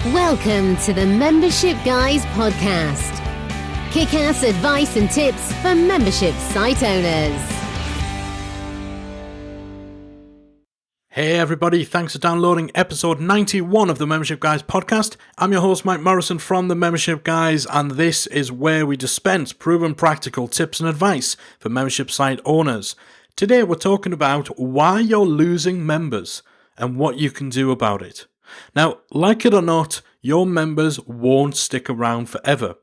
Welcome to the Membership Guys podcast. Kick-ass advice and tips for membership site owners. Hey everybody, thanks for downloading episode 91 of the Membership Guys podcast. I'm your host Mike Morrison from the Membership Guys, and this is where we dispense proven practical tips and advice for membership site owners. Today we're talking about why you're losing members and what you can do about it. Now, like it or not, your members won't stick around forever.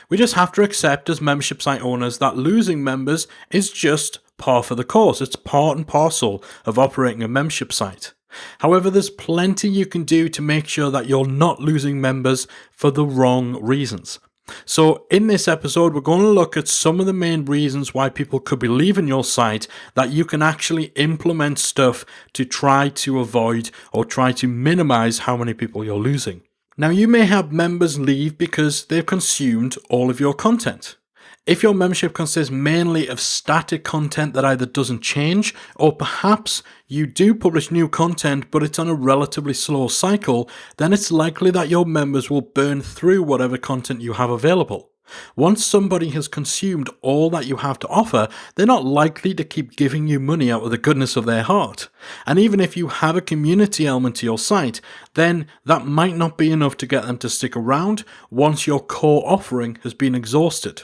We just have to accept as membership site owners that losing members is just par for the course. It's part and parcel of operating a membership site. However, there's plenty you can do to make sure that you're not losing members for the wrong reasons. So in this episode, we're going to look at some of the main reasons why people could be leaving your site that you can actually implement stuff to try to avoid or try to minimize how many people you're losing. Now, you may have members leave because they've consumed all of your content. If your membership consists mainly of static content that either doesn't change, or perhaps you do publish new content but it's on a relatively slow cycle, then it's likely that your members will burn through whatever content you have available. Once somebody has consumed all that you have to offer, they're not likely to keep giving you money out of the goodness of their heart. And even if you have a community element to your site, then that might not be enough to get them to stick around once your core offering has been exhausted.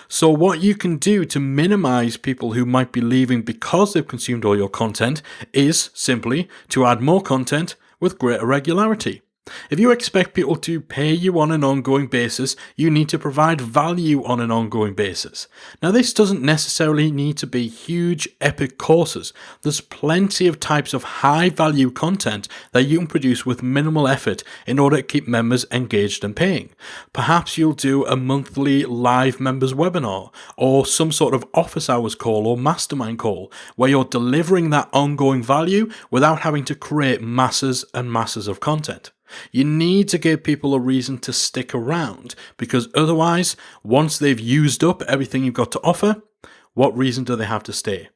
So what you can do to minimize people who might be leaving because they've consumed all your content is simply to add more content with greater regularity. If you expect people to pay you on an ongoing basis, you need to provide value on an ongoing basis. Now, this doesn't necessarily need to be huge, epic courses. There's plenty of types of high-value content that you can produce with minimal effort in order to keep members engaged and paying. Perhaps you'll do a monthly live members webinar or some sort of office hours call or mastermind call where you're delivering that ongoing value without having to create masses and masses of content. You need to give people a reason to stick around, because otherwise, once they've used up everything you've got to offer, what reason do they have to stay?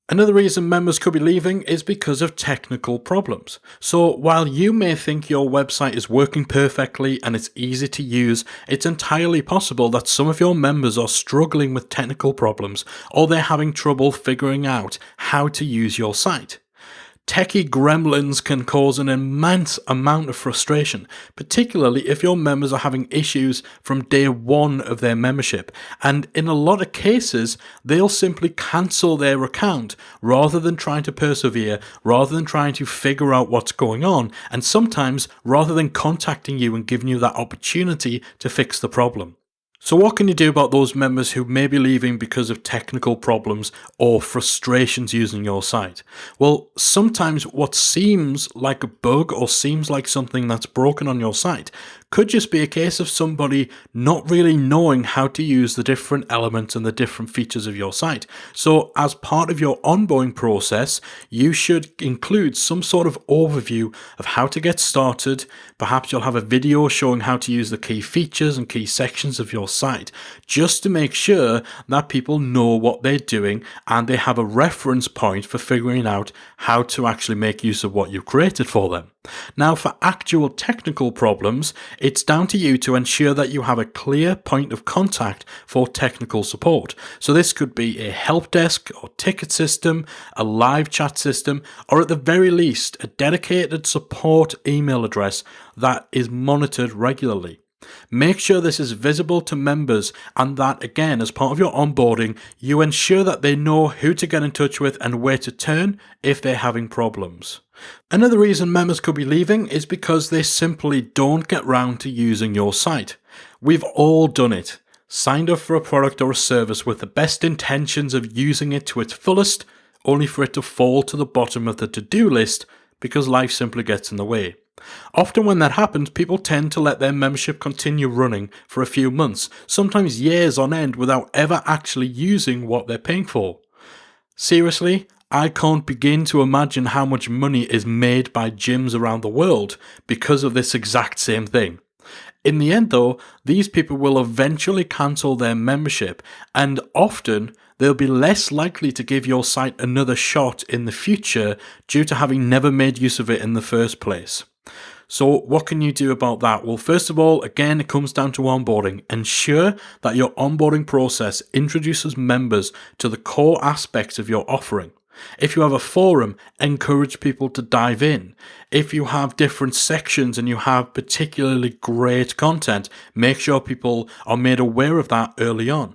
Another reason members could be leaving is because of technical problems. So while you may think your website is working perfectly and it's easy to use, it's entirely possible that some of your members are struggling with technical problems, or they're having trouble figuring out how to use your site. Techie gremlins can cause an immense amount of frustration, particularly if your members are having issues from day one of their membership. And in a lot of cases, they'll simply cancel their account rather than trying to persevere, rather than trying to figure out what's going on, and sometimes rather than contacting you and giving you that opportunity to fix the problem. So what can you do about those members who may be leaving because of technical problems or frustrations using your site? Well, sometimes what seems like a bug or seems like something that's broken on your site could just be a case of somebody not really knowing how to use the different elements and the different features of your site. So as part of your onboarding process, you should include some sort of overview of how to get started. Perhaps you'll have a video showing how to use the key features and key sections of your site, just to make sure that people know what they're doing and they have a reference point for figuring out how to actually make use of what you've created for them. Now, for actual technical problems, it's down to you to ensure that you have a clear point of contact for technical support. So this could be a help desk or ticket system, a live chat system, or at the very least, a dedicated support email address that is monitored regularly. Make sure this is visible to members, and that, again, as part of your onboarding, you ensure that they know who to get in touch with and where to turn if they're having problems. Another reason members could be leaving is because they simply don't get round to using your site. We've all done it. Signed up for a product or a service with the best intentions of using it to its fullest, only for it to fall to the bottom of the to-do list because life simply gets in the way. Often when that happens, people tend to let their membership continue running for a few months, sometimes years on end, without ever actually using what they're paying for. Seriously, I can't begin to imagine how much money is made by gyms around the world because of this exact same thing. In the end though, these people will eventually cancel their membership, and often they'll be less likely to give your site another shot in the future due to having never made use of it in the first place. So what can you do about that? Well, first of all, again, it comes down to onboarding. Ensure that your onboarding process introduces members to the core aspects of your offering. If you have a forum, encourage people to dive in. If you have different sections and you have particularly great content, make sure people are made aware of that early on.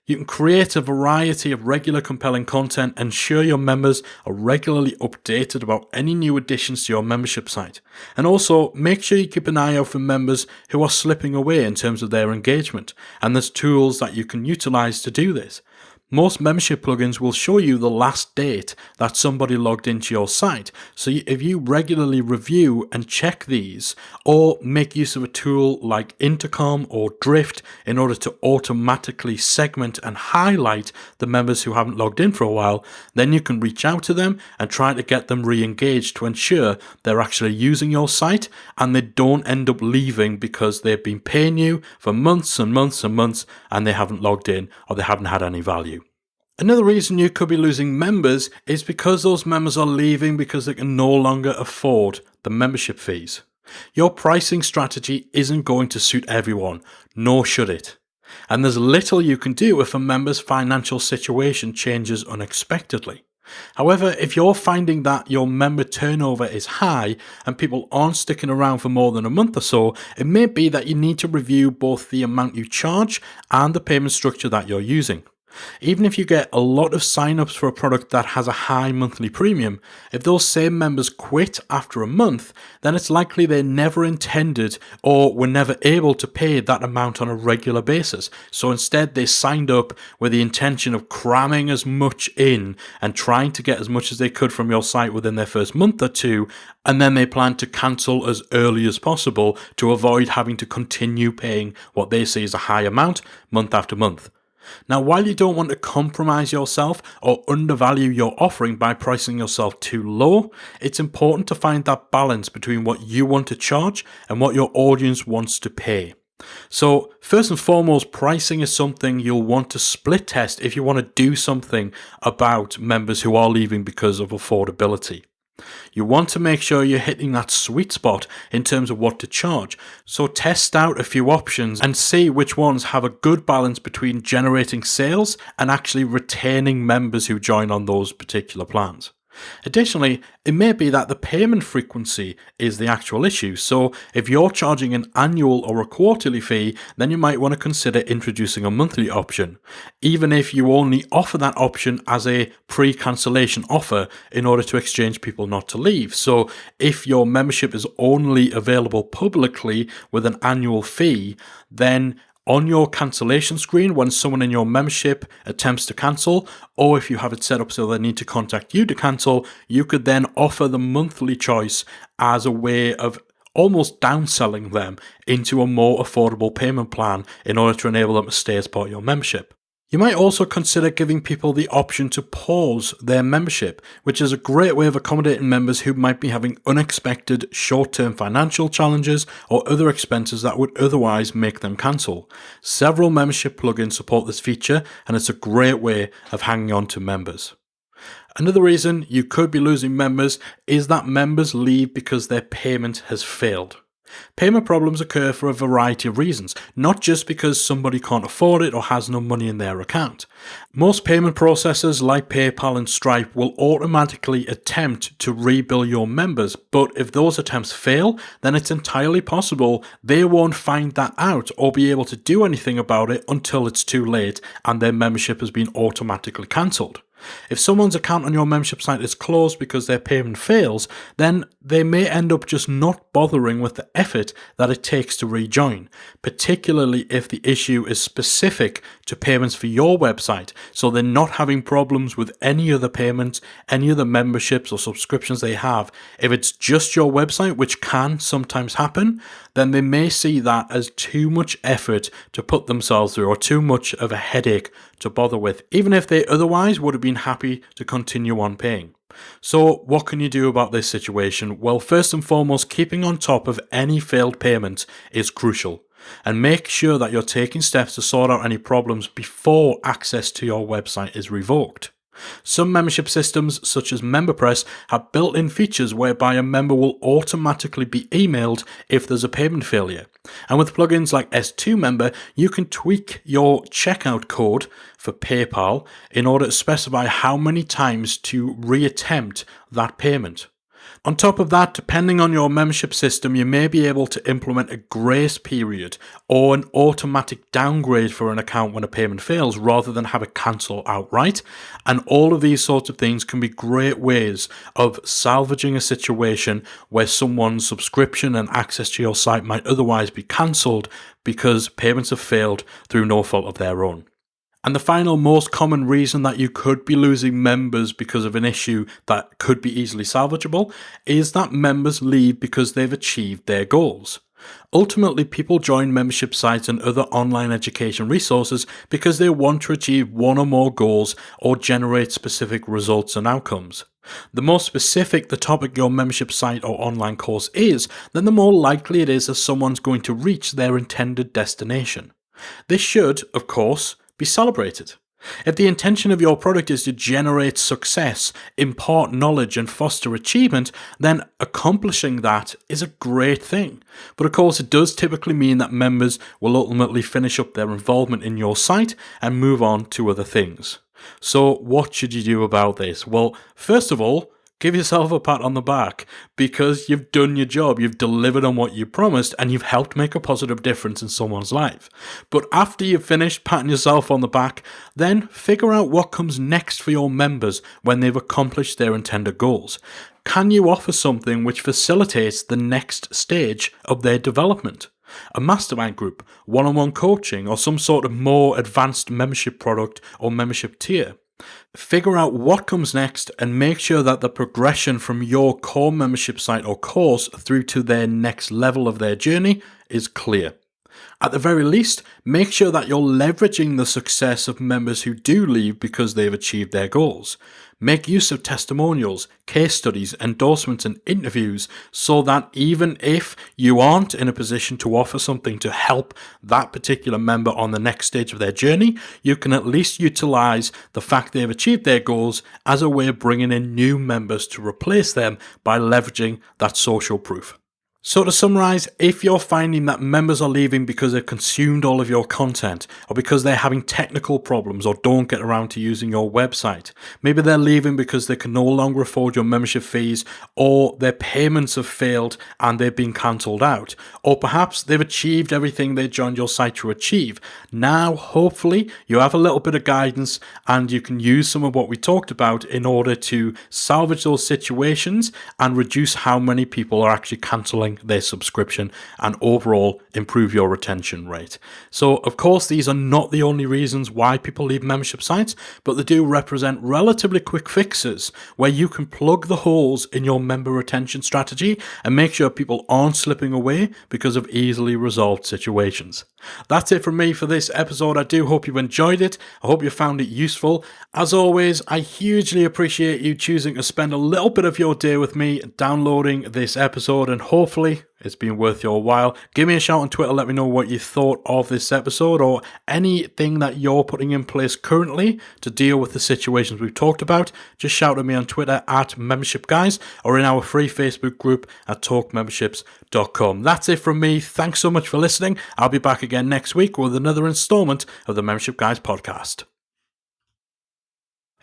You can create a variety of regular compelling content and ensure your members are regularly updated about any new additions to your membership site. And also make sure you keep an eye out for members who are slipping away in terms of their engagement, and there's tools that you can utilize to do this. Most membership plugins will show you the last date that somebody logged into your site. So if you regularly review and check these, or make use of a tool like Intercom or Drift in order to automatically segment and highlight the members who haven't logged in for a while, then you can reach out to them and try to get them re-engaged to ensure they're actually using your site and they don't end up leaving because they've been paying you for months and months and months and they haven't logged in or they haven't had any value. Another reason you could be losing members is because those members are leaving because they can no longer afford the membership fees. Your pricing strategy isn't going to suit everyone, nor should it. And there's little you can do if a member's financial situation changes unexpectedly. However, if you're finding that your member turnover is high and people aren't sticking around for more than a month or so, it may be that you need to review both the amount you charge and the payment structure that you're using. Even if you get a lot of sign-ups for a product that has a high monthly premium, if those same members quit after a month, then it's likely they never intended or were never able to pay that amount on a regular basis. So instead they signed up with the intention of cramming as much in and trying to get as much as they could from your site within their first month or two, and then they plan to cancel as early as possible to avoid having to continue paying what they see as a high amount month after month. Now, while you don't want to compromise yourself or undervalue your offering by pricing yourself too low, it's important to find that balance between what you want to charge and what your audience wants to pay. So, first and foremost, pricing is something you'll want to split test if you want to do something about members who are leaving because of affordability. You want to make sure you're hitting that sweet spot in terms of what to charge. So test out a few options and see which ones have a good balance between generating sales and actually retaining members who join on those particular plans. Additionally, it may be that the payment frequency is the actual issue. So if you're charging an annual or a quarterly fee, then you might want to consider introducing a monthly option, even if you only offer that option as a pre-cancellation offer in order to exchange people not to leave. So if your membership is only available publicly with an annual fee, then on your cancellation screen, when someone in your membership attempts to cancel, or if you have it set up so they need to contact you to cancel, you could then offer the monthly choice as a way of almost downselling them into a more affordable payment plan in order to enable them to stay as part of your membership. You might also consider giving people the option to pause their membership, which is a great way of accommodating members who might be having unexpected short-term financial challenges or other expenses that would otherwise make them cancel. Several membership plugins support this feature, and it's a great way of hanging on to members. Another reason you could be losing members is that members leave because their payment has failed. Payment problems occur for a variety of reasons, not just because somebody can't afford it or has no money in their account. Most payment processors like PayPal and Stripe will automatically attempt to rebill your members, but if those attempts fail, then it's entirely possible they won't find that out or be able to do anything about it until it's too late and their membership has been automatically cancelled. If someone's account on your membership site is closed because their payment fails, then they may end up just not bothering with the effort that it takes to rejoin, particularly if the issue is specific to payments for your website, so they're not having problems with any other payments, any other memberships or subscriptions they have. If it's just your website, which can sometimes happen, then they may see that as too much effort to put themselves through or too much of a headache to bother with, even if they otherwise would have been happy to continue on paying. So what can you do about this situation? Well, first and foremost, keeping on top of any failed payments is crucial, and make sure that you're taking steps to sort out any problems before access to your website is revoked. Some membership systems, such as MemberPress, have built-in features whereby a member will automatically be emailed if there's a payment failure. And with plugins like S2 Member, you can tweak your checkout code for PayPal in order to specify how many times to reattempt that payment. On top of that, depending on your membership system, you may be able to implement a grace period or an automatic downgrade for an account when a payment fails rather than have it cancel outright. And all of these sorts of things can be great ways of salvaging a situation where someone's subscription and access to your site might otherwise be cancelled because payments have failed through no fault of their own. And the final most common reason that you could be losing members because of an issue that could be easily salvageable is that members leave because they've achieved their goals. Ultimately, people join membership sites and other online education resources because they want to achieve one or more goals or generate specific results and outcomes. The more specific the topic your membership site or online course is, then the more likely it is that someone's going to reach their intended destination. This should, of course, be celebrated. If the intention of your product is to generate success, impart knowledge, and foster achievement, then accomplishing that is a great thing. But of course, it does typically mean that members will ultimately finish up their involvement in your site and move on to other things. So what should you do about this? Well, first of all, give yourself a pat on the back because you've done your job, you've delivered on what you promised, and you've helped make a positive difference in someone's life. But after you've finished patting yourself on the back, then figure out what comes next for your members when they've accomplished their intended goals. Can you offer something which facilitates the next stage of their development? A mastermind group, one-on-one coaching, or some sort of more advanced membership product or membership tier? Figure out what comes next and make sure that the progression from your core membership site or course through to their next level of their journey is clear. At the very least, make sure that you're leveraging the success of members who do leave because they've achieved their goals. Make use of testimonials, case studies, endorsements, and interviews so that even if you aren't in a position to offer something to help that particular member on the next stage of their journey, you can at least utilize the fact they've achieved their goals as a way of bringing in new members to replace them by leveraging that social proof. So to summarize, if you're finding that members are leaving because they've consumed all of your content, or because they're having technical problems or don't get around to using your website, maybe they're leaving because they can no longer afford your membership fees, or their payments have failed and they've been cancelled out, or perhaps they've achieved everything they joined your site to achieve. Now, hopefully, you have a little bit of guidance and you can use some of what we talked about in order to salvage those situations and reduce how many people are actually cancelling their subscription and overall improve your retention rate. So of course these are not the only reasons why people leave membership sites, but they do represent relatively quick fixes where you can plug the holes in your member retention strategy and make sure people aren't slipping away because of easily resolved situations. That's it from me for this episode. I do hope you've enjoyed it. I hope you found it useful. As always, I hugely appreciate you choosing to spend a little bit of your day with me downloading this episode, and hopefully it's been worth your while. Give me a shout on Twitter, let me know what you thought of this episode or anything that you're putting in place currently to deal with the situations we've talked about. Just shout at me on Twitter at Membership Guys or in our free Facebook group at talkmemberships.com. That's it from me. Thanks so much for listening. I'll be back again next week with another installment of the Membership Guys podcast.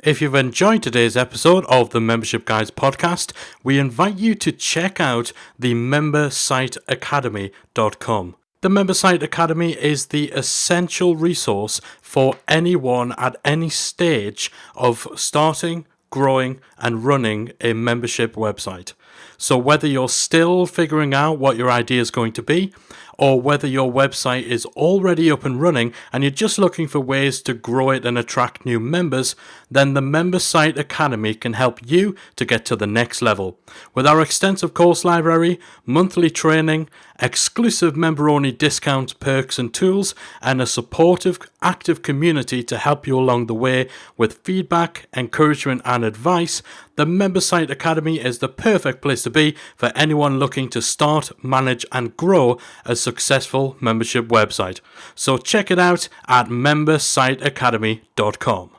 If you've enjoyed today's episode of the Membership Guys podcast, we invite you to check out the membersiteacademy.com. The Member Site Academy is the essential resource for anyone at any stage of starting, growing, and running a membership website. So whether you're still figuring out what your idea is going to be, or whether your website is already up and running and you're just looking for ways to grow it and attract new members, then the Member Site Academy can help you to get to the next level. With our extensive course library, monthly training, exclusive member-only discounts, perks and tools, and a supportive, active community to help you along the way with feedback, encouragement and advice, the Member Site Academy is the perfect place to be for anyone looking to start, manage and grow a successful membership website. So check it out at membersiteacademy.com.